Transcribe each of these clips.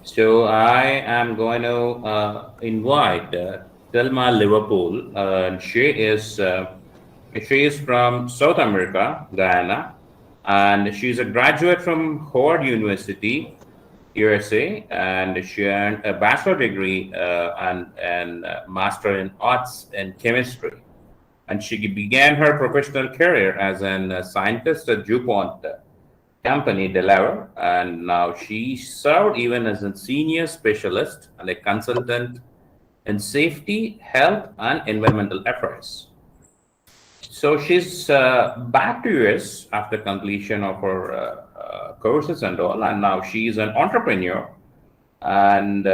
So I am going to invite Thelma Liverpool. She is from South America, Guyana, and she's a graduate from Howard University, USA, and she earned a bachelor degree and master in arts and chemistry. And she began her professional career as an scientist at DuPont company, Delaware, and now she served even as a senior specialist and a consultant in safety, health, and environmental affairs. So she's back to US after completion of her courses and all, and now she is an entrepreneur. And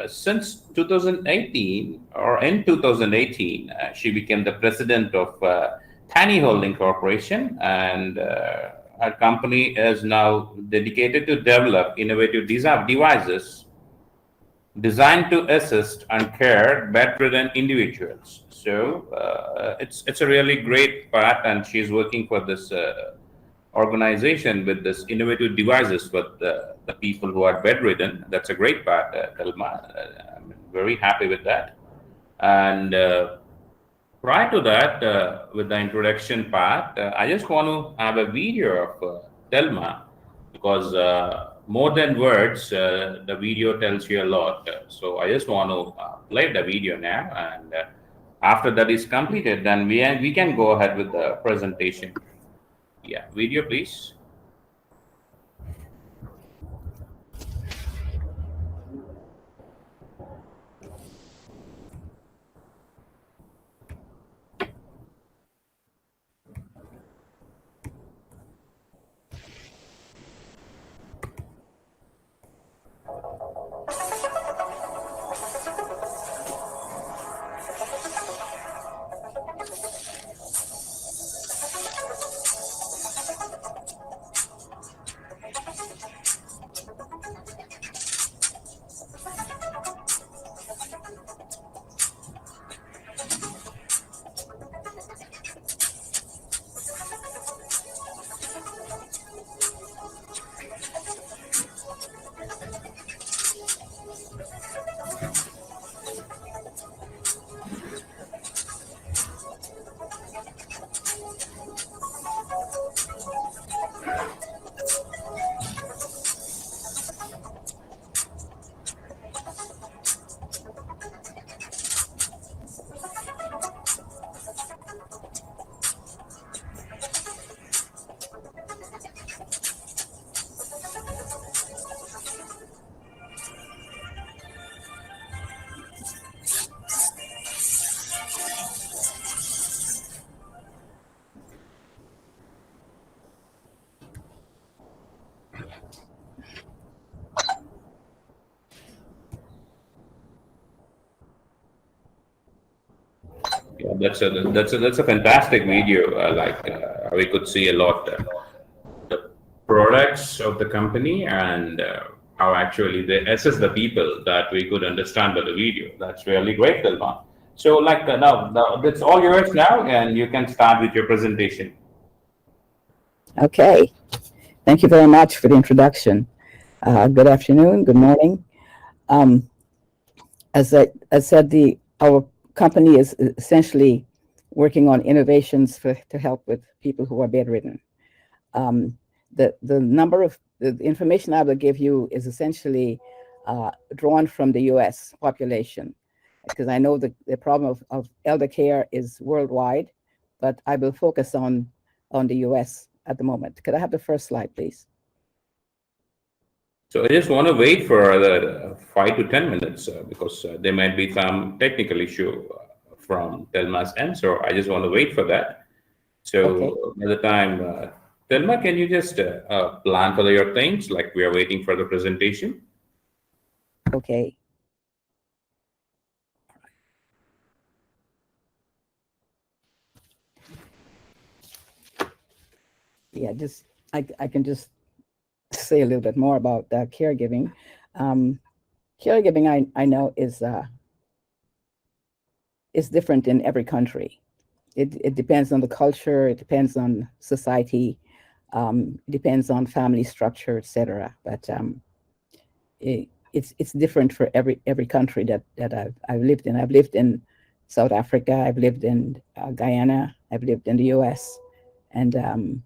since 2018, or in 2018, she became the president of Tiny Holding Corporation, and her company is now dedicated to develop innovative devices designed to assist and care bedridden individuals. So it's a really great part, and she's working for this organization with this innovative devices for the people who are bedridden. That's a great part, Thelma. I'm very happy with that. And prior to that, with the introduction part, I just want to have a video of Thelma because more than words, the video tells you a lot. So I just want to play the video now, and after that is completed, then we can go ahead with the presentation. Yeah, video, please. Yeah, that's a fantastic video. We could see a lot the products of the company and how actually they assess the people that we could understand by the video. That's really great, Dilma. So now it's all yours now, and you can start with your presentation. Okay, thank you very much for the introduction. Good afternoon, good morning. Um, as I said, our company is essentially working on innovations to help with people who are bedridden. The information I will give you is essentially drawn from the U.S. population, because I know the problem of elder care is worldwide, but I will focus on the U.S. at the moment. Could I have the first slide, please? So I just want to wait for the 5 to 10 minutes because there might be some technical issue from Telma's end. So I just want to wait for that. Okay. So by the time, Telma, can you just plan for your things like we are waiting for the presentation? Okay. Yeah, I can just say a little bit more about caregiving. Caregiving, I know is different in every country. It depends on the culture. It depends on society. It depends on family structure, etc. But it's different for every country that I've lived in. I've lived in South Africa. I've lived in Guyana. I've lived in the U.S. And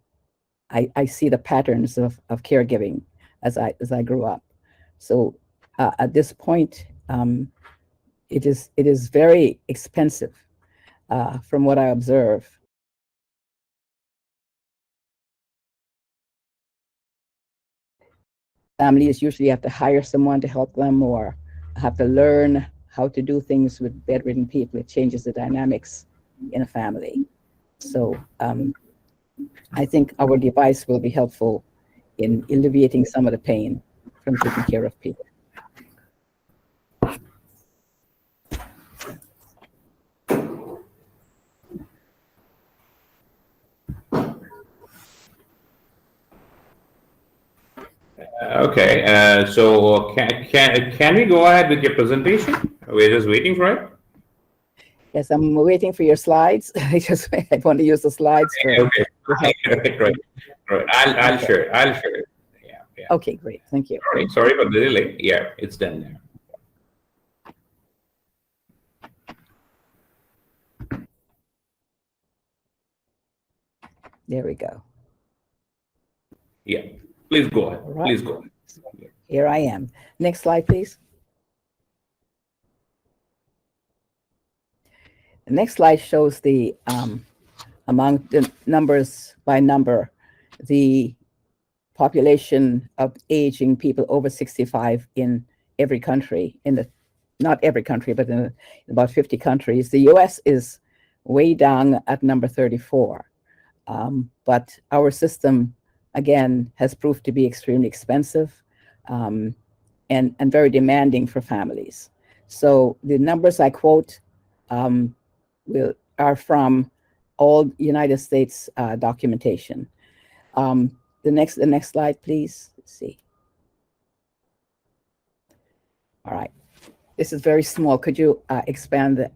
I see the patterns of caregiving as I grew up. So at this point, it is very expensive from what I observe. Families usually have to hire someone to help them or have to learn how to do things with bedridden people. It changes the dynamics in a family. So I think our device will be helpful in alleviating some of the pain from taking care of people. Okay, so can we go ahead with your presentation? We're just waiting for it. Yes, I'm waiting for your slides. I want to use the slides for. Okay, right. I'll share. I'll share it. Yeah. Okay, great. Thank you. Sorry for the delay. Yeah, it's done now. There we go. Yeah, please go ahead. Right. Please go ahead. Here I am. Next slide, please. The next slide shows the among the numbers by number, the population of aging people over 65 in every country, not every country, but in about 50 countries. The US is way down at number 34. But our system, again, has proved to be extremely expensive and very demanding for families. So the numbers I quote are from all United States documentation. The next slide, please. Let's see. All right. This is very small. Could you expand the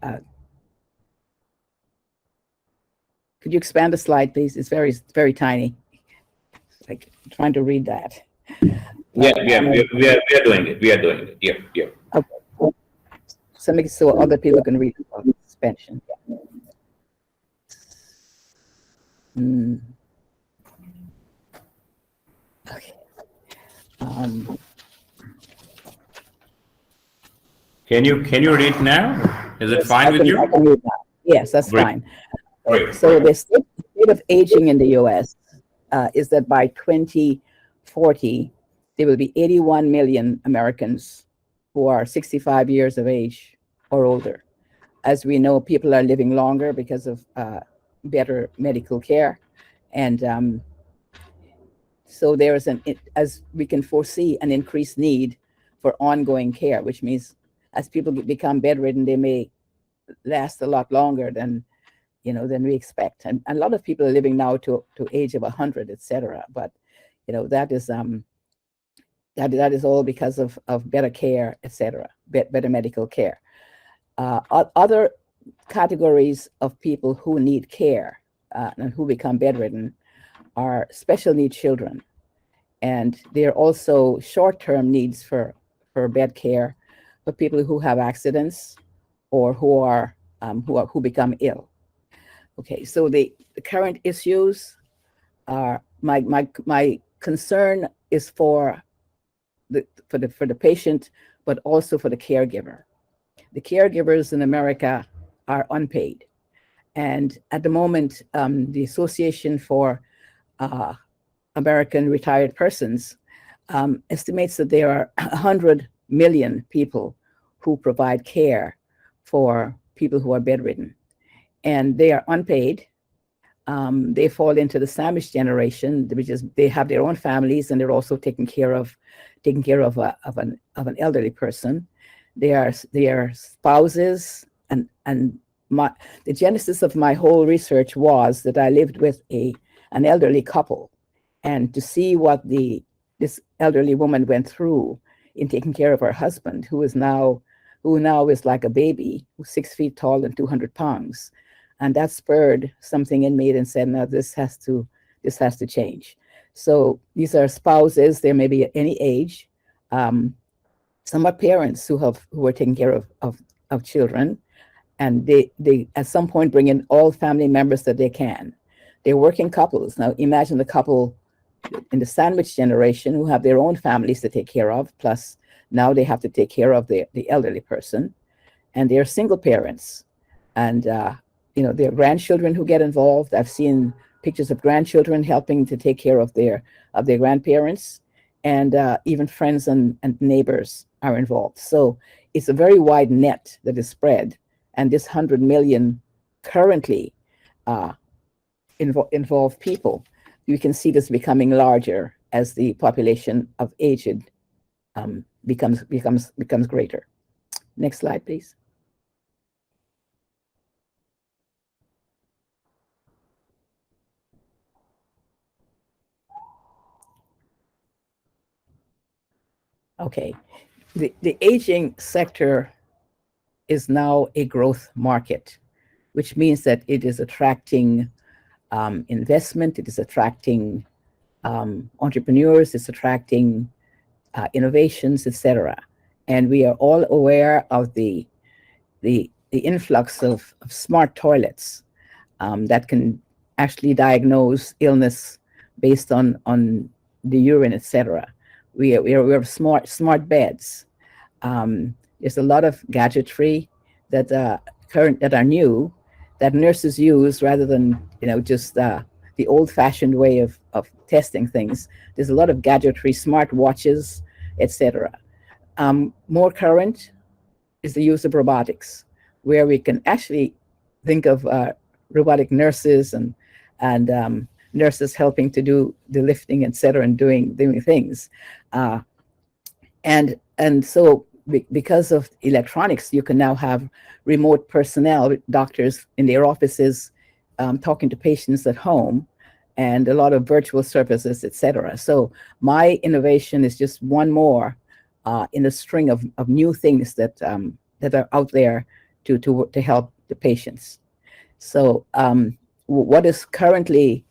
could you expand the slide, please? It's very tiny. It's like trying to read that. Yeah, we are doing it. We are doing it. Yeah. Okay. So other people can read about suspension. Okay. Can you read now? Is it fine with you? I can read now. Yes, that's Great. fine. Great. So the state of aging in the U.S. Is that by 2040, there will be 81 million Americans who are 65 years of age or older. As we know, people are living longer because of better medical care. And so there is, as we can foresee, an increased need for ongoing care, which means as people become bedridden, they may last a lot longer than we expect. And a lot of people are living now to age of 100, etc. But that is all because of better care, etc., better medical care. Other categories of people who need care and who become bedridden are special need children, and there are also short-term needs for bed care for people who have accidents or who become ill. Okay, so the current issues are my concern is for the patient, but also for the caregiver. The caregivers in America are unpaid, and at the moment, the Association for American Retired Persons estimates that there are 100 million people who provide care for people who are bedridden, and they are unpaid. They fall into the sandwich generation, which is they have their own families and they're also taking care of an elderly person. They are spouses, and the genesis of my whole research was that I lived with an elderly couple, and to see what this elderly woman went through in taking care of her husband, who now is like a baby, who's 6 feet tall and 200 pounds. And that spurred something in me and said, no, this has to change. So these are spouses, they may be at any age, Some are parents who are taking care of children, and they at some point bring in all family members that they can. They're working couples. Now imagine the couple in the sandwich generation who have their own families to take care of, plus now they have to take care of the elderly person, and they're single parents. And there are grandchildren who get involved. I've seen pictures of grandchildren helping to take care of their grandparents, and even friends and neighbors are involved. So it's a very wide net that is spread, and this 100 million currently involved people. You can see this becoming larger as the population of aged becomes greater. Next slide, please. Okay, the aging sector is now a growth market, which means that it is attracting investment, it is attracting entrepreneurs, it's attracting innovations, etc. And we are all aware of the influx of smart toilets that can actually diagnose illness based on the urine, etc. We have smart beds. There's a lot of gadgetry that are new that nurses use rather than just the old-fashioned way of testing things. There's a lot of gadgetry, smart watches, etc. More current is the use of robotics, where we can actually think of robotic nurses and nurses helping to do the lifting, etc., and doing things. And so because of electronics, you can now have remote personnel, doctors in their offices, talking to patients at home, and a lot of virtual services, etc. So my innovation is just one more in a string of new things that are out there to help the patients. So what is currently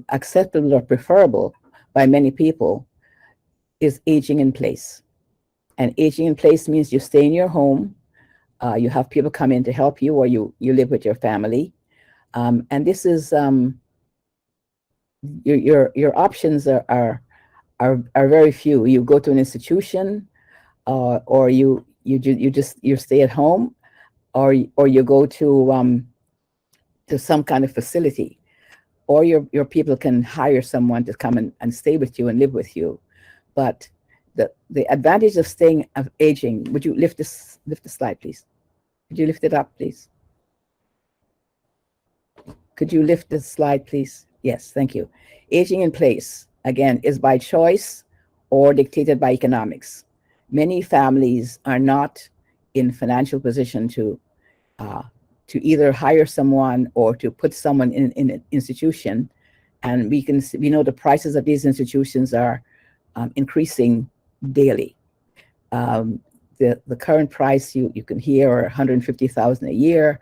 acceptable or preferable by many people is aging in place. And aging in place means you stay in your home, you have people come in to help you, or you live with your family. And this is your options are very few. You go to an institution, or you stay at home, or you go to some kind of facility, or your people can hire someone to come and stay with you and live with you. But the advantage of aging, would you lift the slide, please? Could you lift it up, please? Could you lift the slide, please? Yes, thank you. Aging in place, again, is by choice or dictated by economics. Many families are not in financial position to either hire someone or to put someone in an institution. And we know the prices of these institutions are increasing daily. The current price you can hear are $150,000 a year,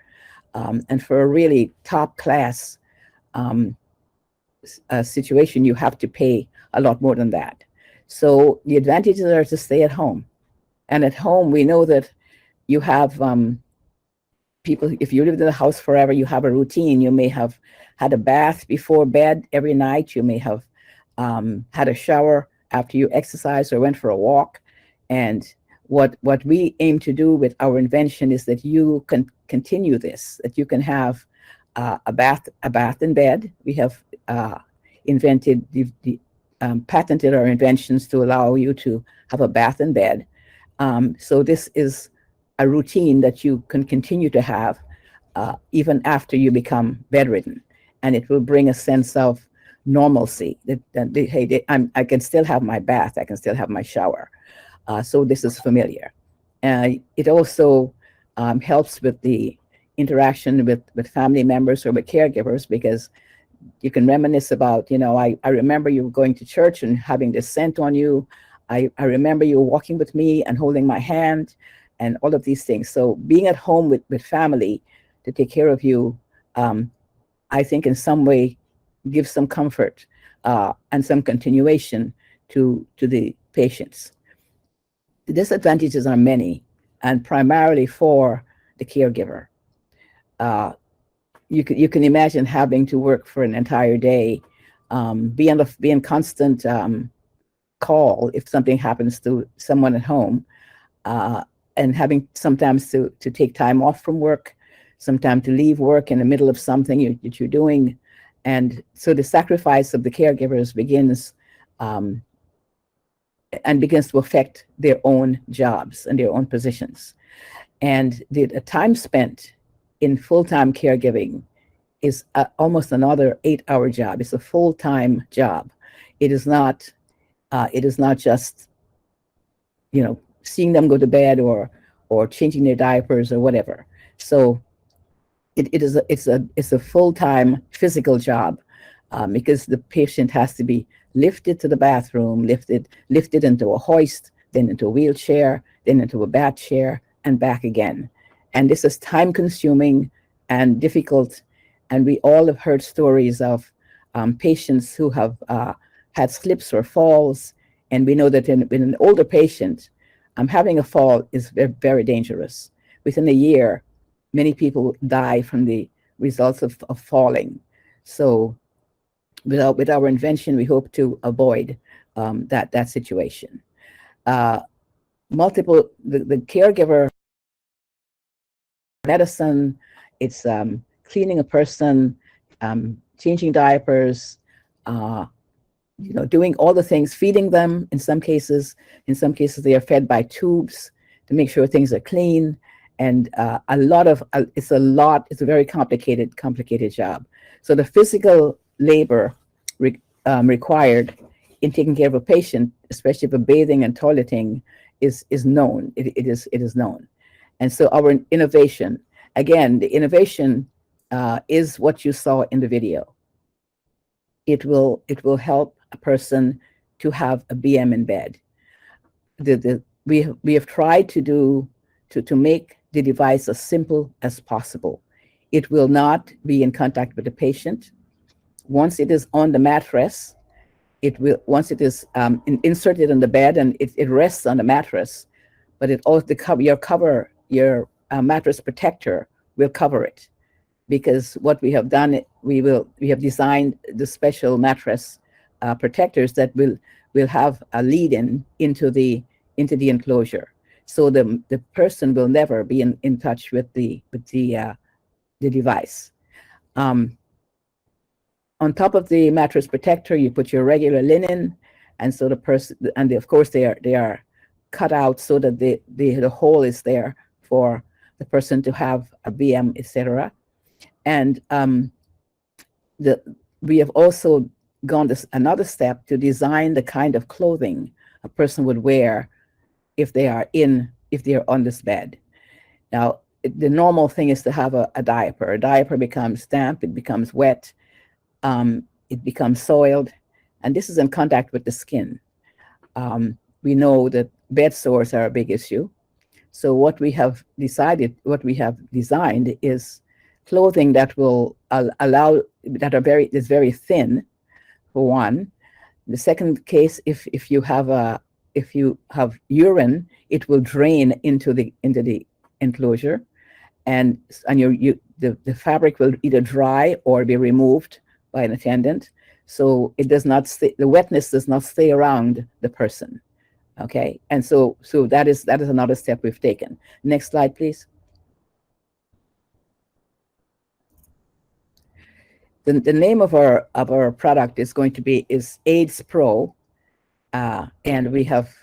and for a really top class situation, you have to pay a lot more than that. So the advantages are to stay at home, and at home we know that you have people. If you lived in the house forever, you have a routine. You may have had a bath before bed every night. You may have had a shower after you exercised or went for a walk. And what we aim to do with our invention is that you can continue this, that you can have a bath in bed. We have invented, patented our inventions to allow you to have a bath in bed. So this is a routine that you can continue to have even after you become bedridden, and it will bring a sense of normalcy that I can still have my bath, I can still have my shower. So this is familiar. It also helps with the interaction with family members or with caregivers, because you can reminisce about, I remember you going to church and having this scent on you. I remember you walking with me and holding my hand and all of these things. So being at home with family to take care of you, I think in some way gives some comfort and some continuation to the patients. The disadvantages are many, and primarily for the caregiver. You can imagine having to work for an entire day, be in constant call if something happens to someone at home, and having sometimes to take time off from work, sometimes to leave work in the middle of something that you're doing. And so the sacrifice of the caregivers begins to affect their own jobs and their own positions. And the time spent in full-time caregiving is almost another 8-hour job. It's a full-time job. It is not just, seeing them go to bed or changing their diapers or whatever. So it's a full-time physical job, because the patient has to be lifted to the bathroom, lifted into a hoist, then into a wheelchair, then into a bath chair, and back again. And this is time-consuming and difficult. And we all have heard stories of patients who have had slips or falls. And we know that in an older patient, having a fall is very, very dangerous. Within a year, many people die from the results of falling. So with our invention, we hope to avoid that situation. The caregiver medicine, it's cleaning a person, changing diapers, doing all the things, feeding them. In some cases they are fed by tubes to make sure things are clean. And it's a very complicated job. So the physical labor required in taking care of a patient, especially for bathing and toileting, is known. It is known. And so our innovation, again, the innovation is what you saw in the video. It will help a person to have a BM in bed. We have tried to make the device as simple as possible. It will not be in contact with the patient. Once it is on the mattress, once it is inserted in the bed and it rests on the mattress, but it also your mattress protector will cover it, because what we have done, we have designed the special mattress protectors that will have a lead-in into the enclosure, so the person will never be in touch with the device. On top of the mattress protector, you put your regular linen, and so the person, and of course they are cut out so that the hole is there for the person to have a BM, etc. And we have also gone another step to design the kind of clothing a person would wear if they are on this bed. Now, the normal thing is to have a diaper. A diaper becomes damp, it becomes wet, it becomes soiled, and this is in contact with the skin. We know that bed sores are a big issue. So what we have designed is clothing that will is very thin, for one. The second case, if you have urine, it will drain into the enclosure, and the fabric will either dry or be removed by an attendant, so it does not stay, the wetness does not stay around the person. Okay, and so that is another step we've taken. Next slide, please. The name of our product is going to be AIDS Pro, and we have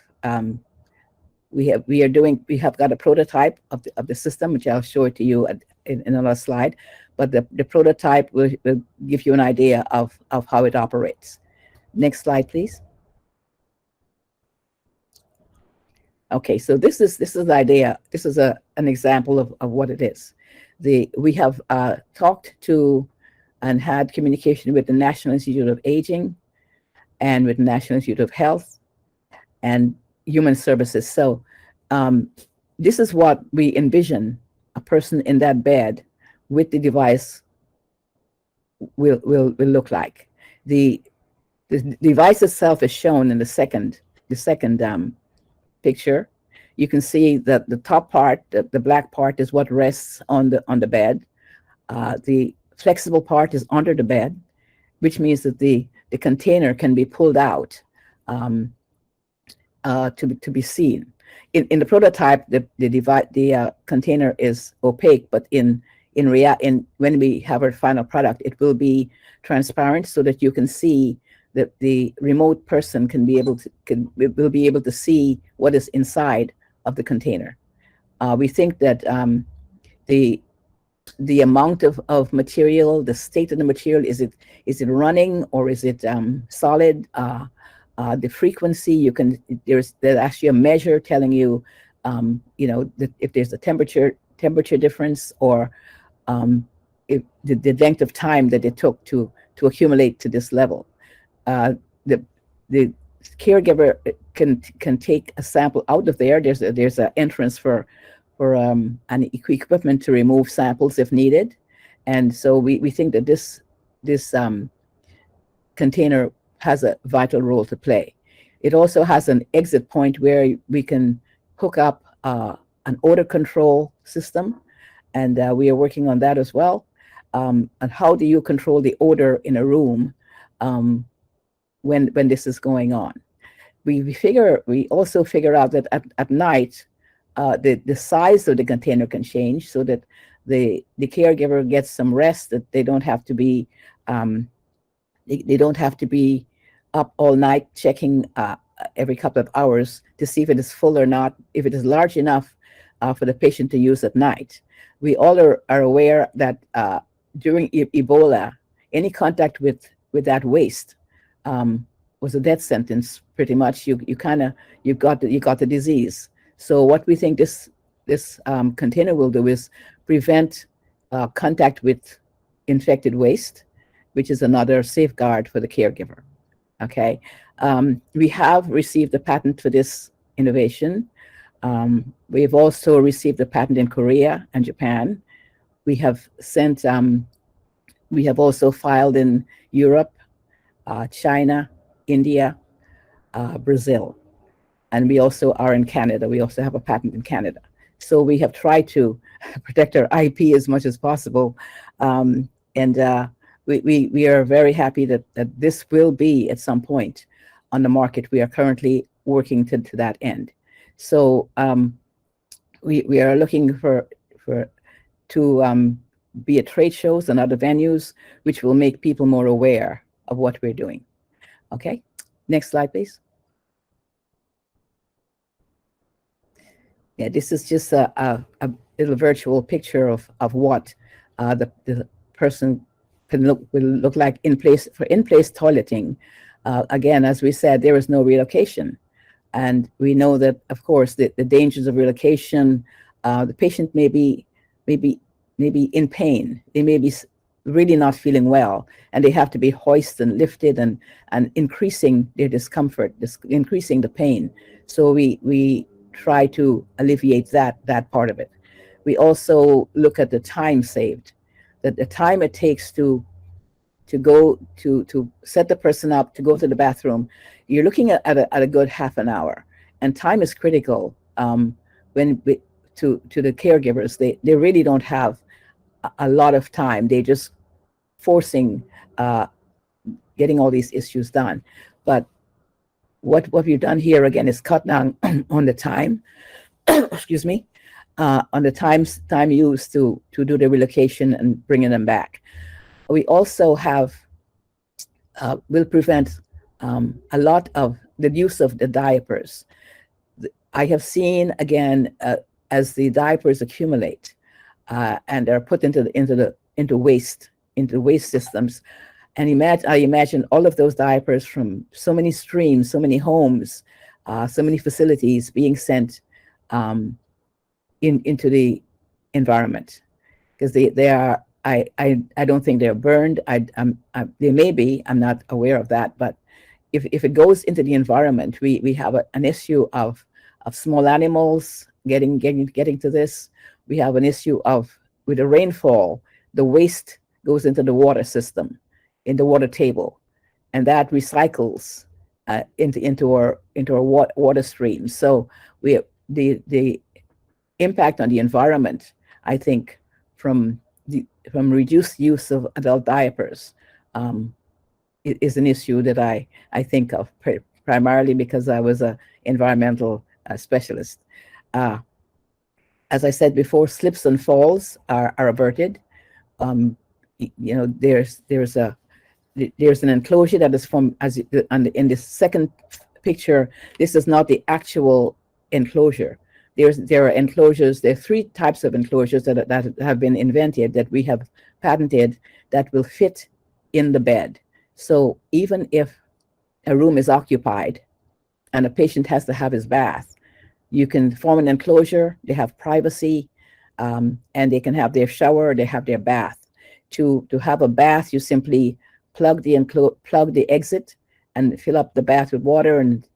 got a prototype of the system, which I'll show it to you in another slide. But the prototype will give you an idea of how it operates. Next slide, please. Okay, so this is the idea. This is an example of what it is. We have talked to and had communication with the National Institute of Aging and with the National Institute of Health and Human Services. So this is what we envision a person in that bed with the device will look like. The device itself is shown in the second picture, you can see that the top part, the black part, is what rests on the bed. The flexible part is under the bed, which means that the container can be pulled out to be seen. In the prototype, the container is opaque, but in when we have our final product, it will be transparent so that you can see that the remote person will be able to see what is inside of the container. We think that the amount of material, the state of the material, is it running or is it solid? The frequency, there's actually a measure telling you, that if there's a temperature difference, or if the length of time that it took to accumulate to this level. The caregiver can take a sample out of there. There's an entrance for an equipment to remove samples if needed, and so we think that this container has a vital role to play. It also has an exit point where we can hook up an odor control system, and we are working on that as well. And how do you control the odor in a room when this is going on? We also figure out that at night, the size of the container can change so that the caregiver gets some rest, that they don't have to be up all night checking every couple of hours to see if it is full or not, if it is large enough for the patient to use at night. We all are aware that during Ebola, any contact with that waste was a death sentence. Pretty much, you got the disease. So what we think this container will do is prevent contact with infected waste, which is another safeguard for the caregiver. Okay, we have received a patent for this innovation. We've also received a patent in Korea and Japan. We have also filed in Europe, China, India, Brazil, and we also are in Canada. We also have a patent in Canada. So we have tried to protect our IP as much as possible, and we are very happy that this will be at some point on the market. We are currently working to that end. So we are looking to be at trade shows and other venues, which will make people more aware of what we're doing. Okay, next slide, please. Yeah, this is just a little virtual picture of what the person will look like in place toileting. Again, as we said, there is no relocation, and we know that, of course, the dangers of relocation. The patient may be in pain. They may be really not feeling well, and they have to be hoisted and lifted and increasing their discomfort, increasing the pain. So we try to alleviate that part of it. We also look at the time saved, that the time it takes to go to set the person up to go to the bathroom. You're looking at a good half an hour, and time is critical to the caregivers. They really don't have a lot of time. They just forcing getting all these issues done. But what we've done here again is cut down on the time, excuse me, on the time used to do the relocation and bringing them back. We also will prevent a lot of the use of the diapers. I have seen, again, as the diapers accumulate and are put into waste systems, and I imagine all of those diapers from so many streams, so many homes, so many facilities being sent into the environment, because they are. I don't think they're burned. They may be. I'm not aware of that. But if it goes into the environment, we have an issue of small animals getting to this. We have an issue with the rainfall. The waste goes into the water system, in the water table, and that recycles into our water streams. So the impact on the environment, I think, from reduced use of adult diapers, is an issue that I think of primarily because I was a environmental specialist. Uh, as I said before, slips and falls are averted. You know, there's an enclosure that is from, in the second picture. This is not the actual enclosure. There are enclosures. There are three types of enclosures that have been invented, that we have patented, that will fit in the bed. So even if a room is occupied and a patient has to have his bath, you can form an enclosure. They have privacy, and they can have their shower, they have their bath. To have a bath, you simply plug the exit and fill up the bath with water, and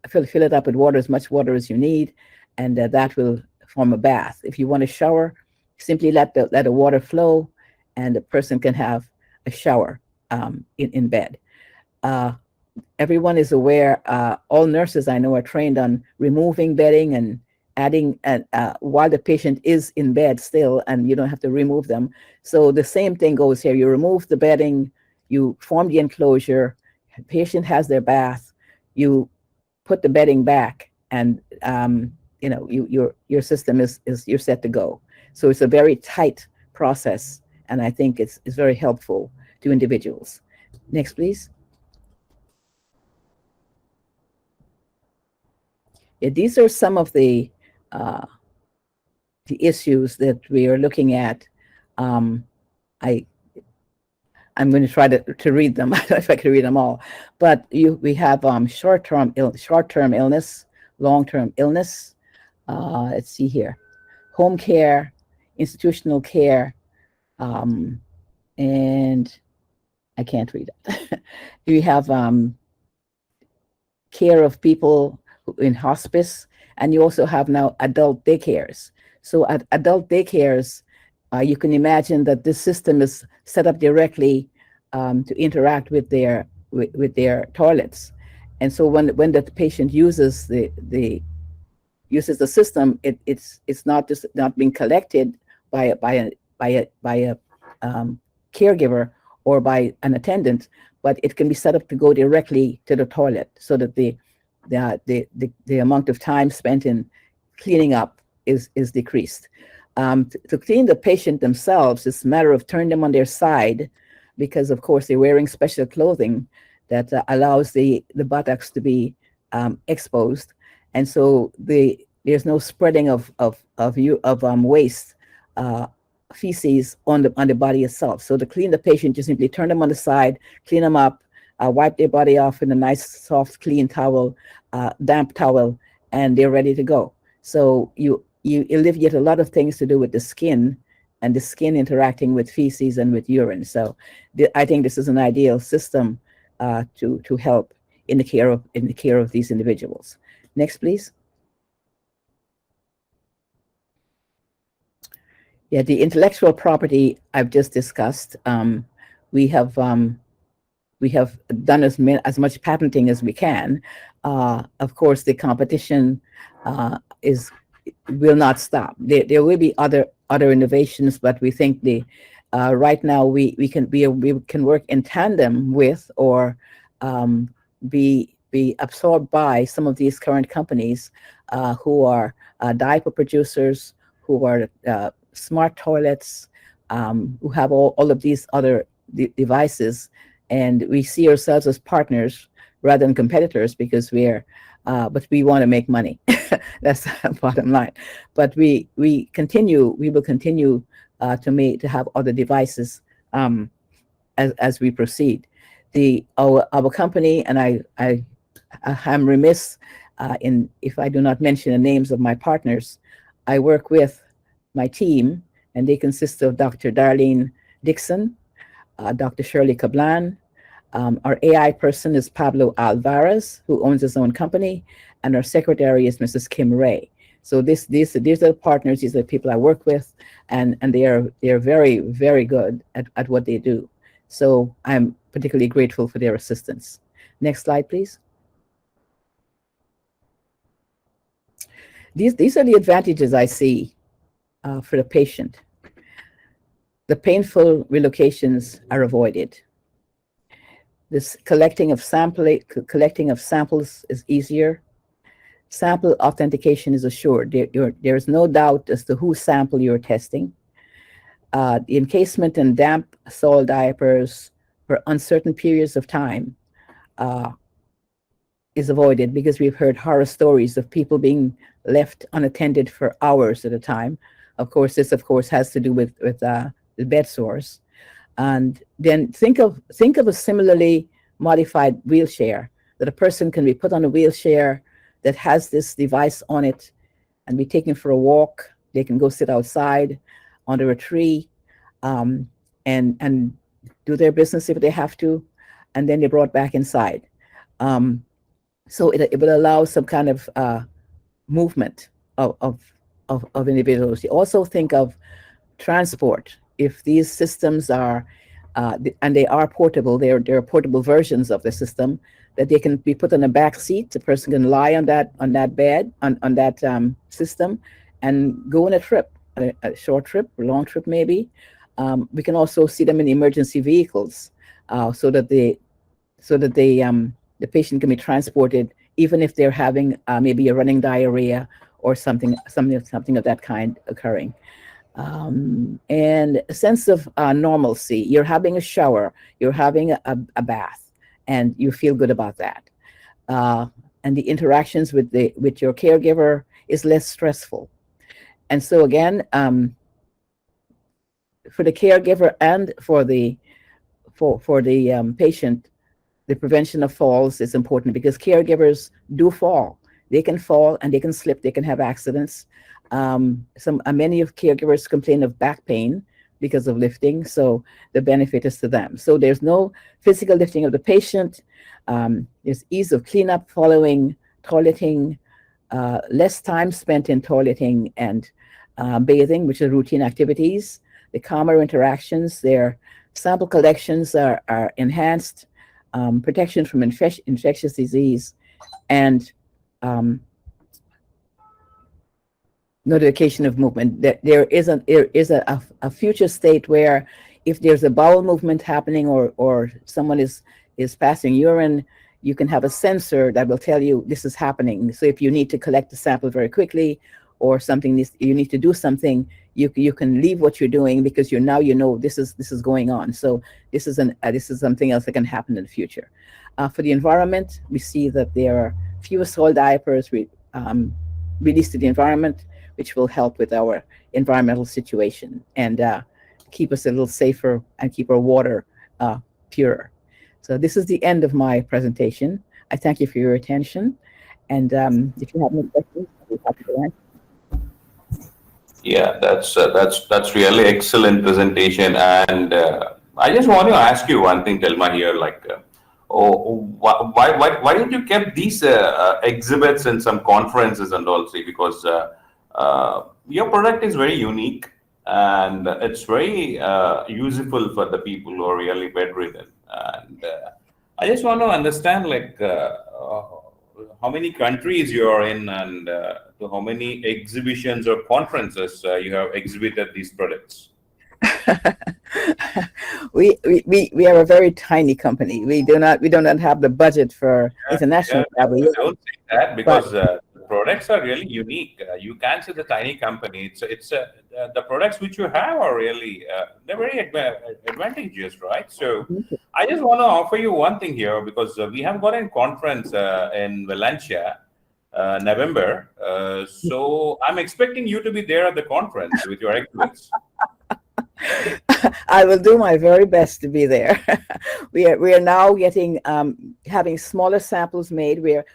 fill it up with water, as much water as you need, and that will form a bath. If you want a shower, simply let the water flow, and the person can have a shower in bed. Everyone is aware, all nurses I know are trained on removing bedding and adding, while the patient is in bed still, and you don't have to remove them. So the same thing goes here. You remove the bedding, you form the enclosure, the patient has their bath, you put the bedding back, and you know, your system is you're set to go. So it's a very tight process, and I think it's very helpful to individuals. Next, please. Yeah, these are some of the issues that we are looking at. I'm going to try to read them. I don't know if I can read them all, but we have short-term illness, long-term illness. Let's see here: home care, institutional care, and I can't read it. We have care of people in hospice, and you also have now adult daycares. So at adult daycares, you can imagine that this system is set up directly to interact with their toilets. And so when the patient uses the system, it's not just not being collected by a caregiver or by an attendant, but it can be set up to go directly to the toilet, so that the amount of time spent in cleaning up is decreased. To clean the patient themselves, it's a matter of turning them on their side, because of course they're wearing special clothing that allows the buttocks to be exposed, and so there's no spreading of waste, feces on the body itself. So to clean the patient, you simply turn them on the side, clean them up, wipe their body off in a nice, soft, clean towel, damp towel, and they're ready to go. So you alleviate a lot of things to do with the skin, and the skin interacting with feces and with urine. So I think this is an ideal system to help in the care of these individuals. Next, please. Yeah, the intellectual property I've just discussed. We have done as much patenting as we can. Of course, the competition will not stop. There will be other innovations, but we think right now we can work in tandem with, or be absorbed by, some of these current companies who are diaper producers, who are smart toilets, who have all of these other devices, and we see ourselves as partners rather than competitors, because but we want to make money. That's the bottom line. But we will continue to have other devices as we proceed. Our company, and I'm remiss if I do not mention the names of my partners. I work with my team, and they consist of Dr. Darlene Dixon, Dr. Shirley Kablan. Our AI person is Pablo Alvarez, who owns his own company, and our secretary is Mrs. Kim Ray. So these are the partners. These are the people I work with, and they are very, very good at what they do. So I'm particularly grateful for their assistance. Next slide, please. these are the advantages I see for the patient. The painful relocations are avoided. This collecting of samples is easier. Sample authentication is assured. There is no doubt as to whose sample you're testing. The encasement in damp soil diapers for uncertain periods of time is avoided, because we've heard horror stories of people being left unattended for hours at a time. Of course, this has to do with the bed sores. And then think of a similarly modified wheelchair, that a person can be put on a wheelchair that has this device on it and be taken for a walk. They can go sit outside under a tree and do their business if they have to, and then they're brought back inside. So it will allow some kind of movement of individuals. You also think of transport. If these systems are, and they are portable, they're portable versions of the system, that they can be put in a back seat. The person can lie on that bed, on that system, and go on a trip, a short trip, a long trip maybe. We can also see them in emergency vehicles, so that the patient can be transported, even if they're having maybe a running diarrhea or something of that kind occurring. And a sense of normalcy. You're having a shower, you're having a bath, and you feel good about that. And the interactions with your caregiver is less stressful. And so again, for the caregiver and for the patient, the prevention of falls is important, because caregivers do fall. They can fall and they can slip. They can have accidents. Many of caregivers complain of back pain because of lifting, so the benefit is to them. So there's no physical lifting of the patient. There's ease of cleanup following toileting, less time spent in toileting and bathing, which are routine activities. The calmer interactions, their sample collections are enhanced, protection from infectious disease, and notification of movement. There is a future state where, if there's a bowel movement happening, or someone is passing urine, you can have a sensor that will tell you this is happening. So if you need to collect the sample very quickly, or you need to do something, you can leave what you're doing, because you know this is going on. So this is something else that can happen in the future. For the environment, we see that there are fewer soil diapers released to the environment, which will help with our environmental situation and keep us a little safer and keep our water purer. So this is the end of my presentation. I thank you for your attention. And if you have any questions, I'll be happy to answer. Yeah, that's really excellent presentation. And I just want to ask you one thing, Thelma, here. Why did you keep these exhibits and some conferences and all? See, because your product is very unique, and it's very useful for the people who are really bedridden. And I just want to understand, how many countries you are in, and to how many exhibitions or conferences you have exhibited these products. we are a very tiny company. We do not have the budget for international travel. Don't say that, because the products are really unique. You can't say the tiny company. It's the products which you have are really they're very advantageous, right? So I just want to offer you one thing here, because we have got a conference in Valencia, November. So I'm expecting you to be there at the conference with your exhibits. I will do my very best to be there. we are now getting having smaller samples made. We are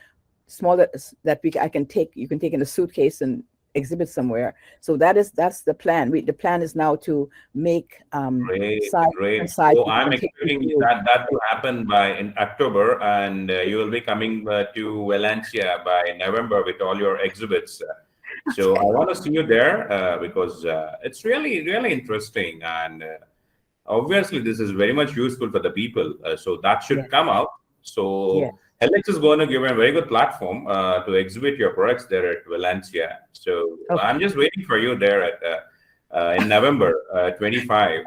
smaller that I can take. You can take in a suitcase and exhibit somewhere. So that's the plan. The plan is now to make Great. So I'm expecting that to happen in October, and you will be coming to Valencia by November with all your exhibits. So I want to see you there because it's really, really interesting, and obviously this is very much useful for the people. So that should come out. So Helix is going to give you a very good platform to exhibit your products there at Valencia. So Okay. I'm just waiting for you there at in November 25.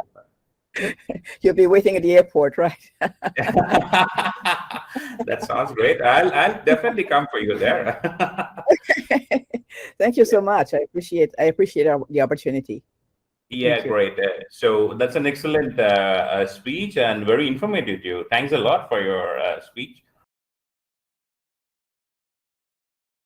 You'll be waiting at the airport, right? That sounds great. I'll definitely come for you there. Thank you so much. I appreciate the opportunity. Yeah, Thank you. great. So that's an excellent speech and very informative too. Thanks a lot for your speech.